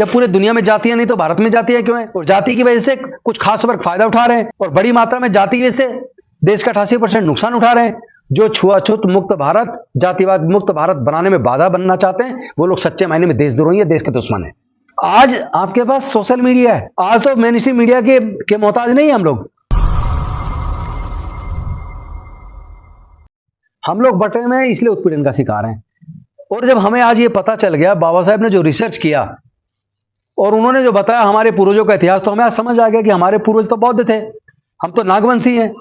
जब पूरे दुनिया में जातियां नहीं तो भारत में जातियां क्यों है? और जाति की वजह से कुछ खास वर्ग फायदा उठा रहे हैं और बड़ी मात्रा में जाति की वजह से देश का 88% नुकसान उठा रहे हैं। जो छुआछूत मुक्त भारत, जातिवाद मुक्त भारत बनाने में बाधा बनना चाहते हैं, वो लोग सच्चे मायने में देशद्रोही है, देश के दुश्मन है। आज आपके पास सोशल मीडिया है, आज तो मेन स्ट्रीम मीडिया के मोहताज नहीं है हम लोग बटे में इसलिए उत्पीड़न का शिकार हैं। और जब हमें आज ये पता चल गया, बाबा साहब ने जो रिसर्च किया और उन्होंने जो बताया हमारे पूर्वजों का इतिहास, तो हमें आज समझ आ गया कि हमारे पूर्वज तो बौद्ध थे, हम तो नागवंशी हैं।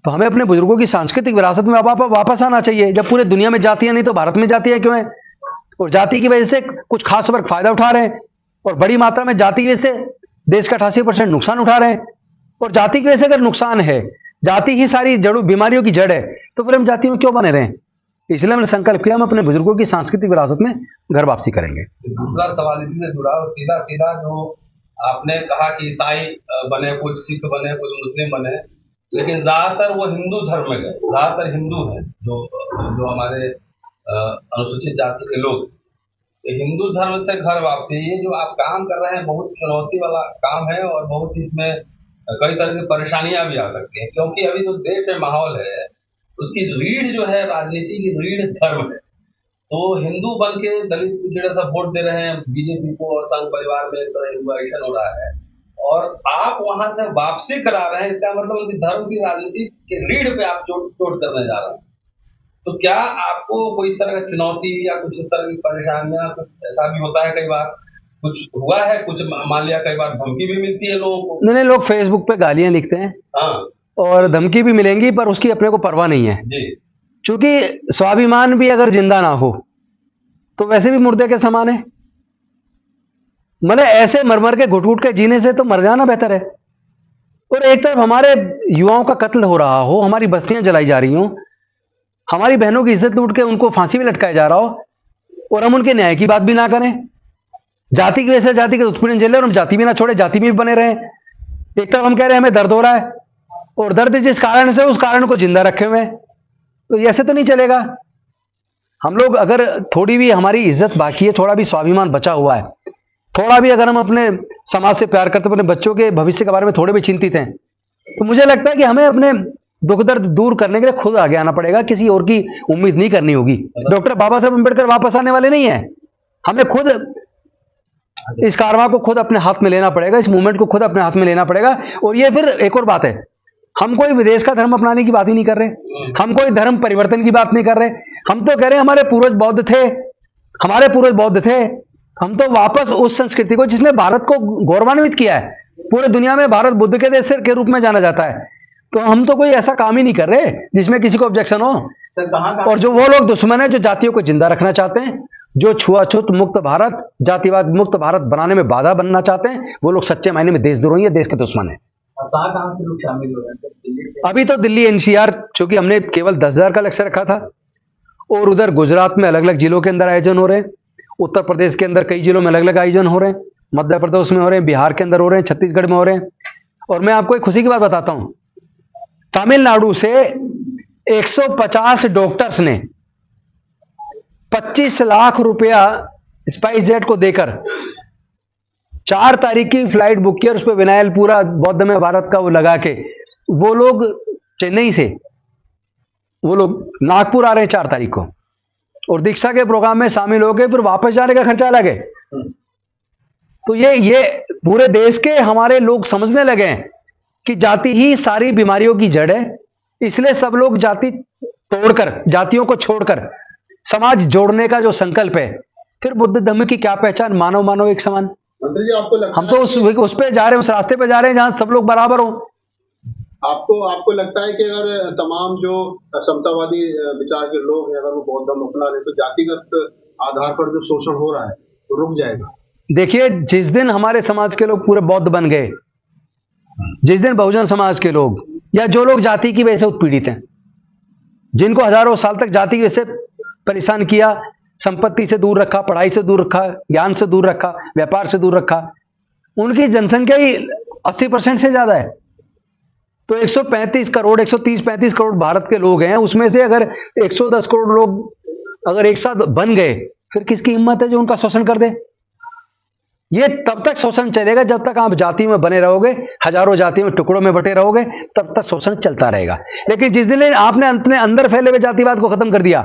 तो हमें अपने बुजुर्गों की सांस्कृतिक विरासत में वापस आना चाहिए। जब पूरे दुनिया में जातियां नहीं तो भारत में जातियां क्यों है? और जाति की वजह से कुछ खास वर्ग फायदा उठा रहे हैं और बड़ी मात्रा में जाति की वजह से देश का 88% नुकसान उठा रहे हैं। और जाति की वजह से अगर नुकसान है, जाति ही सारी जड़ों बीमारियों की जड़ है, तो फिर हम जाति में क्यों बने रहे? इसलिए हमने संकल्प किया हम अपने बुजुर्गों की सांस्कृतिक विरासत में घर वापसी करेंगे। दूसरा सवाल इसी से जुड़ा, सीधा सीधा जो आपने कहा कि ईसाई बने, कुछ सिख बने, कुछ मुस्लिम बने, लेकिन ज्यादातर वो हिंदू धर्म में गए, ज्यादातर हिंदू हैं जो हमारे अनुसूचित जाति के लोग। तो हिंदू धर्म से घर वापसी, ये जो आप काम कर रहे हैं बहुत चुनौती वाला काम है और बहुत इसमें कई तरह की परेशानियां भी आ सकती हैं, क्योंकि अभी जो देश में माहौल है उसकी रीढ़ जो है, राजनीति की रीढ़ धर्म है। तो हिंदू बन के दलित पिछड़े सब वोट दे रहे हैं बीजेपी को और संघ परिवार में इन्वाइशन हो रहा है और आप वहां से वापसी करा रहे हैं। इसका मतलब उनकी धर्म की राजनीति की रीढ़ पे आप चोट करने जा रहे हैं। तो क्या आपको कोई इस तरह की चुनौती या कुछ इस तरह की परेशानियां, कुछ ऐसा भी होता है? कई बार कुछ हुआ है, कुछ मान लिया, कई बार धमकी भी मिलती है लोगों को? नहीं, लोग फेसबुक पे गालियां लिखते हैं, हाँ, और धमकी भी मिलेंगी, पर उसकी अपने को परवाह नहीं है जी। क्योंकि स्वाभिमान भी अगर जिंदा ना हो तो वैसे भी मुर्दे के समान है। मतलब ऐसे मर के घुट के जीने से तो मर जाना बेहतर है। और एक तरफ हमारे युवाओं का कत्ल हो रहा हो, हमारी बस्तियां जलाई जा रही हो, हमारी बहनों की इज्जत लूट के उनको फांसी में लटकाया जा रहा हो, और हम उनके न्याय की बात भी ना करें। जाति की वजह से जाति के उत्पीड़न झेले और हम जाति भी ना छोड़े, जाति में भी बने रहे। एक तरफ हम कह रहे हैं हमें दर्द हो रहा है, और दर्द जिस कारण से उस कारण को जिंदा रखे हुए हैं, तो ऐसे तो नहीं चलेगा। हम लोग अगर थोड़ी भी हमारी इज्जत बाकी है, थोड़ा भी स्वाभिमान बचा हुआ है, थोड़ा भी अगर हम अपने समाज से प्यार करते, अपने बच्चों के भविष्य के बारे में थोड़े भी चिंतित हैं, तो मुझे लगता है कि हमें अपने दुख दर्द दूर करने के लिए खुद आगे आना पड़ेगा। किसी और की उम्मीद नहीं करनी होगी। डॉक्टर बाबा साहब अम्बेडकर वापस आने वाले नहीं है। हमें खुद इस कारवां को खुद अपने हाथ में लेना पड़ेगा, इस मूवमेंट को खुद अपने हाथ में लेना पड़ेगा। और ये फिर एक और बात है, हम कोई विदेश का धर्म अपनाने की बात ही नहीं कर रहे, हम कोई धर्म परिवर्तन की बात नहीं कर रहे। हम तो कह रहे हैं हमारे पूर्वज बौद्ध थे, हमारे पूर्वज बौद्ध थे। हम तो वापस उस संस्कृति को जिसने भारत को गौरवान्वित किया है, पूरे दुनिया में भारत बुद्ध के देश के रूप में जाना जाता है, तो हम तो कोई ऐसा काम ही नहीं कर रहे जिसमें किसी को ऑब्जेक्शन हो। और जो वो लोग दुश्मन है जो जातियों को जिंदा रखना चाहते हैं, जो छुआछूत मुक्त भारत, जातिवाद मुक्त भारत बनाने में बाधा बनना चाहते हैं, वो लोग सच्चे मायने में देशद्रोही है, देश के दुश्मन है। कहां से लोग शामिल हो रहे हैं दिल्ली से? अभी तो दिल्ली एनसीआर, चूंकि हमने केवल 10,000 का लक्ष्य रखा था, और उधर गुजरात में अलग अलग जिलों के अंदर आयोजन हो रहे हैं, उत्तर प्रदेश के अंदर कई जिलों में अलग अलग आयोजन हो रहे हैं, मध्य प्रदेश में हो रहे हैं, बिहार के अंदर हो रहे हैं, छत्तीसगढ़ में हो रहे हैं। और मैं आपको एक खुशी की बात बताता हूं, तमिलनाडु से 150 डॉक्टर्स ने 25 लाख रुपया स्पाइस जेट को देकर 4 तारीख की फ्लाइट बुक की, और उस पर विनायल पूरा बौद्ध में भारत का वो लगा के, वो लोग चेन्नई से वो लोग नागपुर आ रहे हैं 4 तारीख को, और दीक्षा के प्रोग्राम में शामिल हो गए, फिर वापस जाने का खर्चा अलग है। तो ये पूरे देश के हमारे लोग समझने लगे हैं कि जाति ही सारी बीमारियों की जड़ है। इसलिए सब लोग जाति तोड़कर, जातियों को छोड़कर समाज जोड़ने का जो संकल्प है, फिर बुद्ध धर्म की क्या पहचान, मानव मानव एक समान। मंत्री जी, आपको लगता हम तो उस पे जा रहे हैं, उस रास्ते पे जा रहे हैं जहां सब लोग बराबर हो। आपको लगता है कि अगर तमाम जो समतावादी विचार के लोग हैं, अगर वो बौद्ध धर्म अपना रहे, तो जातिगत आधार पर जो शोषण हो रहा है तो रुक जाएगा? देखिए, जिस दिन हमारे समाज के लोग पूरे बौद्ध बन गए, जिस दिन बहुजन समाज के लोग या जो लोग जाति की वजह से उत्पीड़ित हैं, जिनको हजारों साल तक जाति की वजह से परेशान किया, संपत्ति से दूर रखा, पढ़ाई से दूर रखा, ज्ञान से दूर रखा, व्यापार से दूर रखा, उनकी जनसंख्या ही 80% से ज्यादा है। तो 135 करोड़ 130-135 करोड़ भारत के लोग हैं, उसमें से अगर 110 करोड़ लोग अगर एक साथ बन गए, फिर किसकी हिम्मत है जो उनका शोषण कर दे? ये तब तक शोषण चलेगा जब तक आप जाति में बने रहोगे, हजारों जातियों में टुकड़ों में बटे रहोगे, तब तक शोषण चलता रहेगा। लेकिन जिस दिन आपने अपने अंदर फैले हुए जातिवाद को खत्म कर दिया,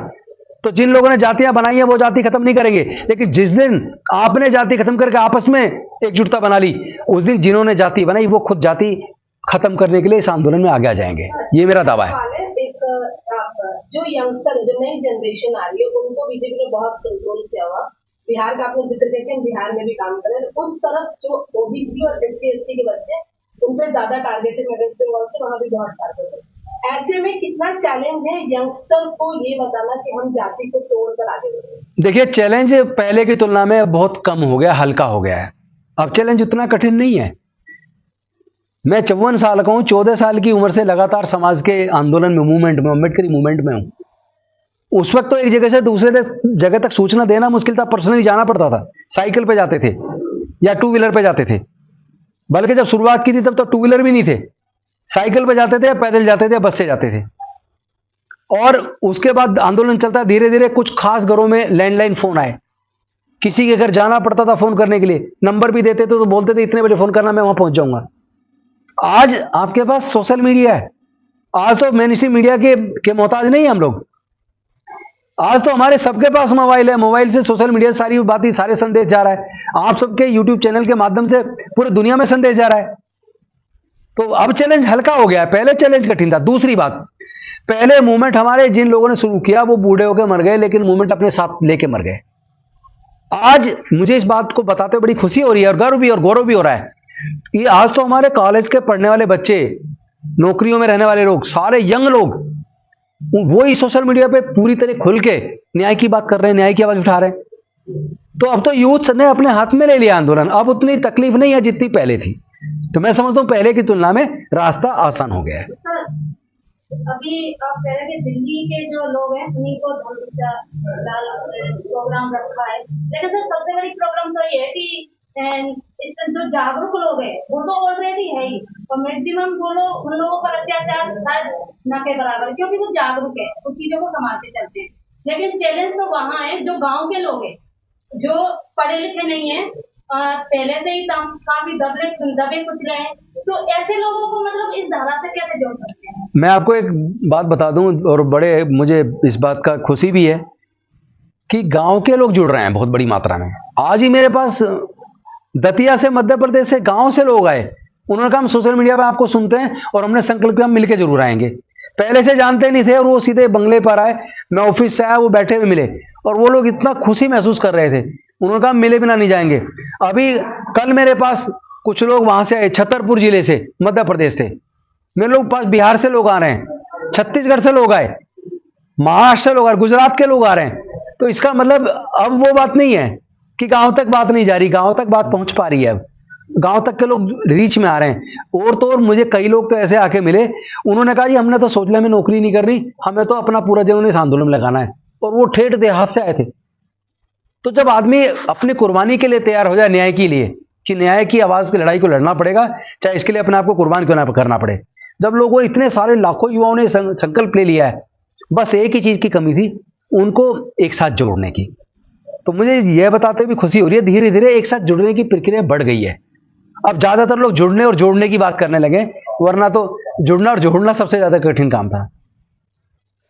तो जिन लोगों ने जातियां बनाई हैं वो जाति खत्म नहीं करेंगे। लेकिन जिस दिन आपने जाति खत्म करके आपस में एकजुटता बना ली, उस दिन जिन्होंने जाति बनाई वो खुद जाति खत्म करने के लिए इस आंदोलन में आगे आ जाएंगे। ये मेरा दावा है। एक जो यंगस्टर जो नई जनरेशन आ रही है उनको बीजेपी ने बहुत कंट्रोल किया हुआ। बिहार का आपने जिक्र किया, बिहार में भी काम करें, उस तरफ जो ओबीसी और SC/ST के बच्चे उन पर ज्यादा टारगेट है, वेस्ट बंगाल से वहां भी बहुत टारगेट है। ऐसे में कितना चैलेंज है यंगस्टर को ये बताना कि हम जाति को तोड़कर आगे बढ़ें? देखिए, चैलेंज पहले की तुलना में बहुत कम हो गया, हल्का हो गया है। अब चैलेंज उतना कठिन नहीं है। मैं 54 साल का हूं, 14 साल की उम्र से लगातार समाज के आंदोलन में, मूवमेंट में, अम्बेडकरी मूवमेंट में हूं। उस वक्त तो एक जगह से दूसरे जगह तक सूचना देना मुश्किल था, पर्सनली जाना पड़ता था। साइकिल पे जाते थे या 2 व्हीलर पे जाते थे, बल्कि जब शुरुआत की थी तब तो 2 व्हीलर भी नहीं थे, साइकिल पे जाते थे या पैदल जाते थे या बस से जाते थे। और उसके बाद आंदोलन चलता, धीरे धीरे कुछ खास घरों में लैंडलाइन फोन आए, किसी के घर जाना पड़ता था फोन करने के लिए, नंबर भी देते थे तो बोलते थे इतने बजे फोन करना, मैं वहां पहुंच जाऊंगा। आज आपके पास सोशल मीडिया है, आज तो मेन स्ट्रीम मीडिया के मोहताज नहीं है हम लोग। आज तो हमारे सबके पास मोबाइल है, मोबाइल से सोशल मीडिया सारी बातें, सारे संदेश जा रहा है। आप सबके यूट्यूब चैनल के माध्यम से पूरी दुनिया में संदेश जा रहा है। तो अब चैलेंज हल्का हो गया है, पहले चैलेंज कठिन था। दूसरी बात, पहले मूवमेंट हमारे जिन लोगों ने शुरू किया वो बूढ़े होकर मर गए, लेकिन मूवमेंट अपने साथ लेके मर गए। आज मुझे इस बात को बताते बड़ी खुशी हो रही है और गर्व भी और गौरव भी हो रहा है। ये आज तो हमारे कॉलेज के पढ़ने वाले बच्चे, नौकरियों में रहने वाले लोग, सारे यंग लोग, वो ही सोशल मीडिया पे पूरी तरह खुल के न्याय की बात कर रहे हैं, न्याय की आवाज उठा रहे हैं। तो अब तो यूथ ने अपने हाथ में ले लिया आंदोलन। अब उतनी तकलीफ नहीं है जितनी पहले थी। तो मैं समझता हूं पहले की तुलना में रास्ता आसान हो गया है। अभी आप कह रहे हैं दिल्ली के जो लोग हैं उन्हीं को प्रोग्राम रखा है, लेकिन सर सबसे बड़ी प्रॉब्लम तो ये है कि इसमें जो जागरूक लोग हैं वो तो ऑलरेडी है ही, और मैक्सिमम जो लोग उन लोगों पर अत्याचार न के बराबर, क्योंकि वो जागरूक है, उस चीजों को संभालते चलते हैं। लेकिन चैलेंज तो वहाँ है जो गाँव के लोग हैं, जो पढ़े लिखे नहीं है, पहले से ही काफी दबे कुचले हैं। तो ऐसे लोगों को मतलब इस धारा से कैसे जोड़ सकते हैं? मैं आपको एक बात बता दूं, और बड़े मुझे इस बात का खुशी भी है कि गांव के लोग जुड़ रहे हैं बहुत बड़ी मात्रा में। आज ही मेरे पास दतिया से, मध्य प्रदेश से, गांव से लोग आए। उन्होंने कहा हम सोशल मीडिया पे आपको सुनते हैं और हमने संकल्प किया हम मिलकर जरूर आएंगे। पहले से जानते नहीं थे और वो सीधे बंगले पर आए, मैं ऑफिस से आया, वो बैठे हुए मिले और वो लोग इतना खुशी महसूस कर रहे थे। उन्होंने कहा मिले बिना नहीं जाएंगे। अभी कल मेरे पास कुछ लोग वहां से आए, छतरपुर जिले से, मध्य प्रदेश से। मेरे लोग पास बिहार से लोग आ रहे हैं, छत्तीसगढ़ से लोग आए, महाराष्ट्र से लोग आ रहे, गुजरात के लोग आ रहे हैं। तो इसका मतलब अब वो बात नहीं है कि गांव तक बात नहीं जा रही, गांव तक बात पहुंच पा रही है। अब गांव तक के लोग रीच में आ रहे हैं। और तो और मुझे कई लोग तो ऐसे आके मिले, उन्होंने कहा जी हमने तो सोच लिया हमें नौकरी नहीं करनी, हमें तो अपना पूरा जीवन इस आंदोलन में लगाना है। और वो ठेठ देहात से आए थे। तो जब आदमी अपनी कुर्बानी के लिए तैयार हो जाए, न्याय के लिए, कि न्याय की आवाज की लड़ाई को लड़ना पड़ेगा, चाहे इसके लिए अपने आप को कुर्बान क्यों ना करना पड़े। जब लोगों, इतने सारे लाखों युवाओं ने संकल्प ले लिया है, बस एक ही चीज की कमी थी, उनको एक साथ जोड़ने की। तो मुझे यह बताते भी खुशी हो रही है, धीरे धीरे एक साथ जुड़ने की प्रक्रिया बढ़ गई है। अब ज्यादातर लोग जुड़ने और जोड़ने की बात करने लगे, वरना तो जुड़ना और जोड़ना सबसे ज्यादा कठिन काम था।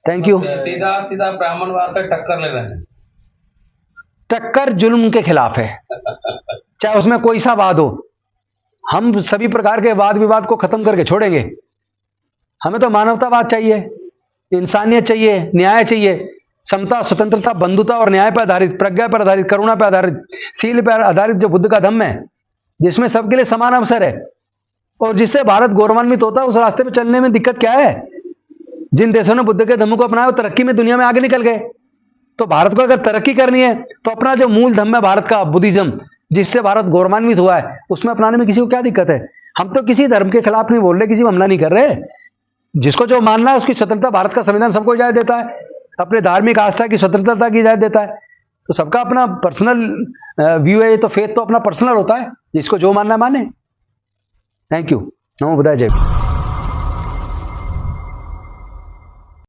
Thank you. सीधा सीधा ब्राह्मणवाद से टक्कर ले रहे हैं। टक्कर जुल्म के खिलाफ है, चाहे उसमें कोई सा वाद हो। हम सभी प्रकार के वाद विवाद को खत्म करके छोड़ेंगे। हमें तो मानवतावाद चाहिए, इंसानियत चाहिए, न्याय चाहिए, समता, स्वतंत्रता, बंधुता और न्याय पर आधारित, प्रज्ञा पर आधारित, करुणा पर आधारित, शील पर आधारित जो बुद्ध का धम्म है, जिसमें सबके लिए समान अवसर है और जिससे भारत गौरवान्वित होता है, उस रास्ते पर चलने में दिक्कत क्या है? जिन देशों ने बुद्ध के धम्म को अपनाया वो तरक्की में दुनिया में आगे निकल गए। तो भारत को अगर तरक्की करनी है तो अपना जो मूल धम्म है भारत का, बुद्धिज्म, जिससे भारत गौरवान्वित हुआ है, उसमें अपनाने में किसी को क्या दिक्कत है? हम तो किसी धर्म के खिलाफ नहीं बोल रहे, किसी को हमला नहीं कर रहे। जिसको जो मानना है उसकी स्वतंत्रता, भारत का संविधान सबको इजाजत देता है, अपने धार्मिक आस्था की स्वतंत्रता की इजाजत देता है। तो सबका अपना पर्सनल व्यू है, तो फेथ तो अपना पर्सनल होता है, जिसको जो मानना है माने। Thank you. नमो बुद्धाय, जय।